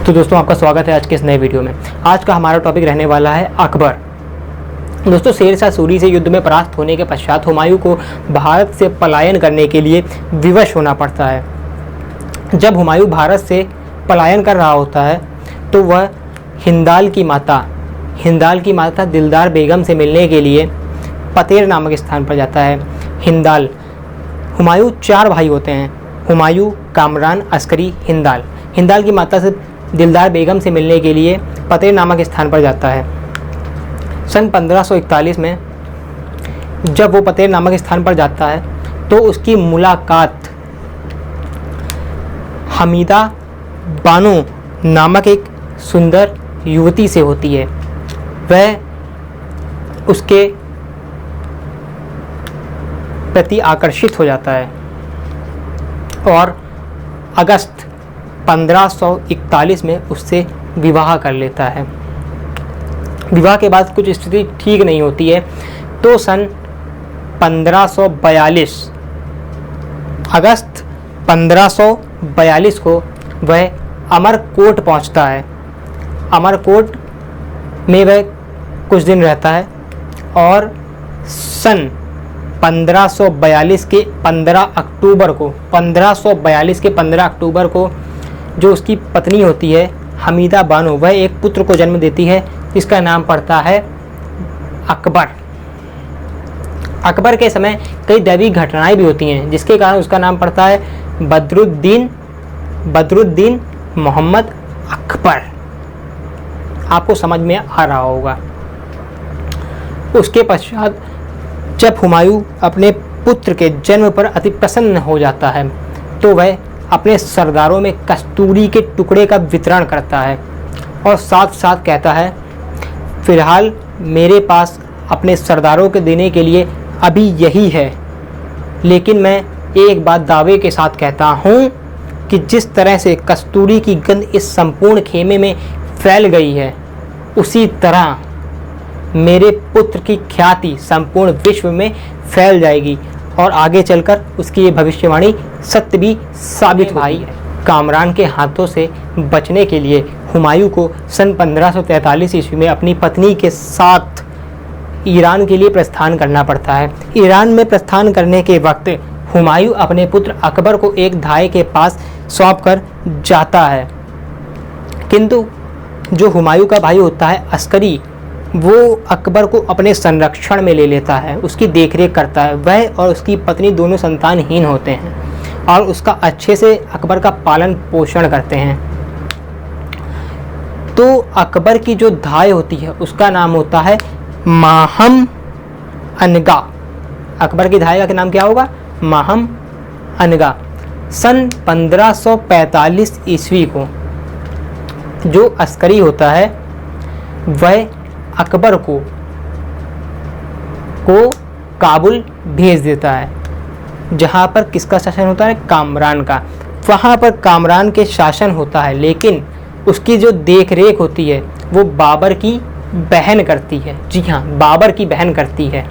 तो दोस्तों आपका स्वागत है आज के इस नए वीडियो में। आज का हमारा टॉपिक रहने वाला है अकबर। दोस्तों शेरशाह सूरी से युद्ध में परास्त होने के पश्चात हुमायूं को भारत से पलायन करने के लिए विवश होना पड़ता है। जब हुमायूं भारत से पलायन कर रहा होता है तो वह हिंदाल की माता दिलदार बेगम से मिलने के लिए पतेर नामक स्थान पर जाता है। हिंदाल, हुमायूं 4 भाई होते हैं, हुमायूं, कामरान, अस्करी, हिंदाल। हिंदाल की माता से दिलदार बेगम से मिलने के लिए पतेर नामक स्थान पर जाता है। सन 1541 में जब वो पतेर नामक स्थान पर जाता है तो उसकी मुलाकात हमीदा बानो नामक एक सुंदर युवती से होती है। वह उसके प्रति आकर्षित हो जाता है और अगस्त 1541 में उससे विवाह कर लेता है। विवाह के बाद कुछ स्थिति ठीक नहीं होती है तो सन 1542 अगस्त 1542 को वह अमरकोट पहुंचता है। अमरकोट में वह कुछ दिन रहता है और सन 1542 के 15 अक्टूबर को जो उसकी पत्नी होती है हमीदा बानो, वह एक पुत्र को जन्म देती है जिसका नाम पड़ता है अकबर। अकबर के समय कई दैविक घटनाएं भी होती हैं जिसके कारण उसका नाम पड़ता है बदरुद्दीन मोहम्मद अकबर। आपको समझ में आ रहा होगा। उसके पश्चात जब हुमायूं अपने पुत्र के जन्म पर अति प्रसन्न हो जाता है तो वह अपने सरदारों में कस्तूरी के टुकड़े का वितरण करता है और साथ साथ कहता है, फिलहाल मेरे पास अपने सरदारों के देने के लिए अभी यही है, लेकिन मैं एक बात दावे के साथ कहता हूँ कि जिस तरह से कस्तूरी की गंध इस संपूर्ण खेमे में फैल गई है उसी तरह मेरे पुत्र की ख्याति संपूर्ण विश्व में फैल जाएगी और आगे चलकर उसकी ये भविष्यवाणी सत्य भी साबित भाई कामरान के हाथों से बचने के लिए हुमायूं को सन 1543 ईस्वी में अपनी पत्नी के साथ ईरान के लिए प्रस्थान करना पड़ता है। ईरान में प्रस्थान करने के वक्त हुमायूं अपने पुत्र अकबर को एक धाए के पास सौंप कर जाता है, किंतु जो हुमायूं का भाई होता है अस्करी, वो अकबर को अपने संरक्षण में ले लेता है, उसकी देखरेख करता है। वह और उसकी पत्नी दोनों संतानहीन होते हैं और उसका अच्छे से अकबर का पालन पोषण करते हैं। तो अकबर की जो धाय होती है उसका नाम होता है माहम अनगा। अकबर की धाय का नाम क्या होगा? माहम अनगा। सन 1545 ईस्वी को जो अस्करी होता है वह अकबर को काबुल भेज देता है, जहाँ पर किसका शासन होता है? कामरान का। वहाँ पर कामरान के शासन होता है, लेकिन उसकी जो देख रेख होती है वो बाबर की बहन करती है। जी हाँ, बाबर की बहन करती है।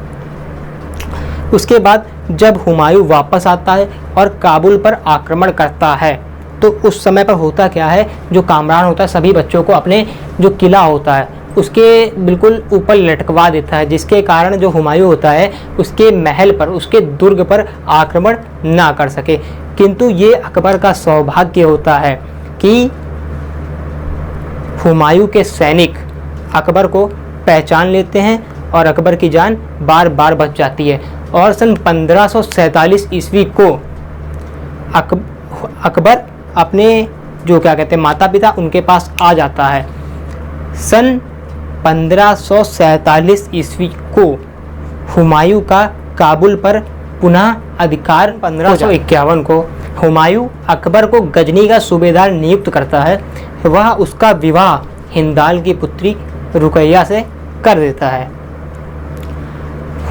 उसके बाद जब हुमायूं वापस आता है और काबुल पर आक्रमण करता है तो उस समय पर होता क्या है, जो कामरान होता है सभी बच्चों को अपने जो किला होता है उसके बिल्कुल ऊपर लटकवा देता है, जिसके कारण जो हुमायूं होता है उसके महल पर, उसके दुर्ग पर आक्रमण ना कर सके। किंतु ये अकबर का सौभाग्य होता है कि हुमायूं के सैनिक अकबर को पहचान लेते हैं और अकबर की जान बार बार बच जाती है और सन 1547 ईस्वी को अकबर अपने जो क्या कहते हैं माता पिता उनके पास आ जाता है। सन 1547 ईस्वी को हुमायूं का काबुल पर पुनः अधिकार 1551 को हुमायूं अकबर को गजनी का सूबेदार नियुक्त करता है। वह उसका विवाह हिंदाल की पुत्री रुकैया से कर देता है।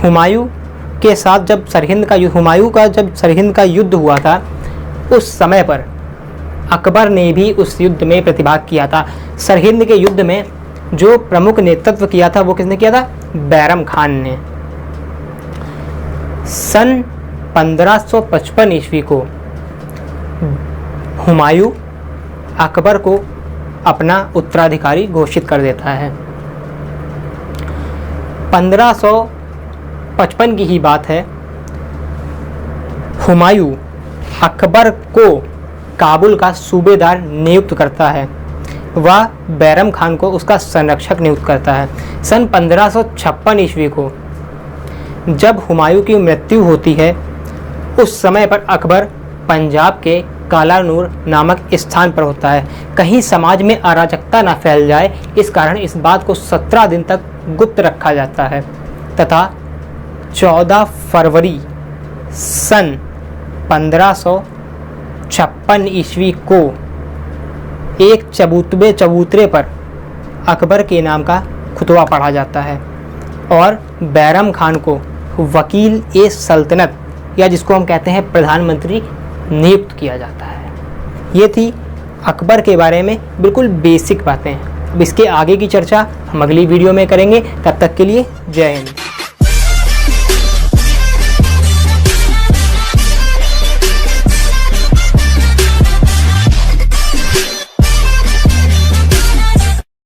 हुमायूं के साथ जब सरहिंद का युद्ध हुआ था उस समय पर अकबर ने भी उस युद्ध में प्रतिभाग किया था। सरहिंद के युद्ध में जो प्रमुख नेतृत्व किया था वो किसने किया था? बैरम खान ने। सन 1555 ईस्वी को हुमायूं अकबर को अपना उत्तराधिकारी घोषित कर देता है। 1555 की ही बात है। हुमायूं अकबर को काबुल का सूबेदार नियुक्त करता है। वह बैरम खान को उसका संरक्षक नियुक्त करता है। सन 1556 ईस्वी को जब हुमायूं की मृत्यु होती है, उस समय पर अकबर पंजाब के कालानूर नामक स्थान पर होता है। कहीं समाज में अराजकता न फैल जाए, इस कारण इस बात को 17 दिन तक गुप्त रखा जाता है तथा 14 फरवरी सन 1556 ईस्वी को एक चबूतरे पर अकबर के नाम का खुतबा पढ़ा जाता है और बैरम खान को वकील ए सल्तनत, या जिसको हम कहते हैं प्रधानमंत्री, नियुक्त किया जाता है। ये थी अकबर के बारे में बिल्कुल बेसिक बातें। अब इसके आगे की चर्चा हम अगली वीडियो में करेंगे। तब तक के लिए जय हिंद।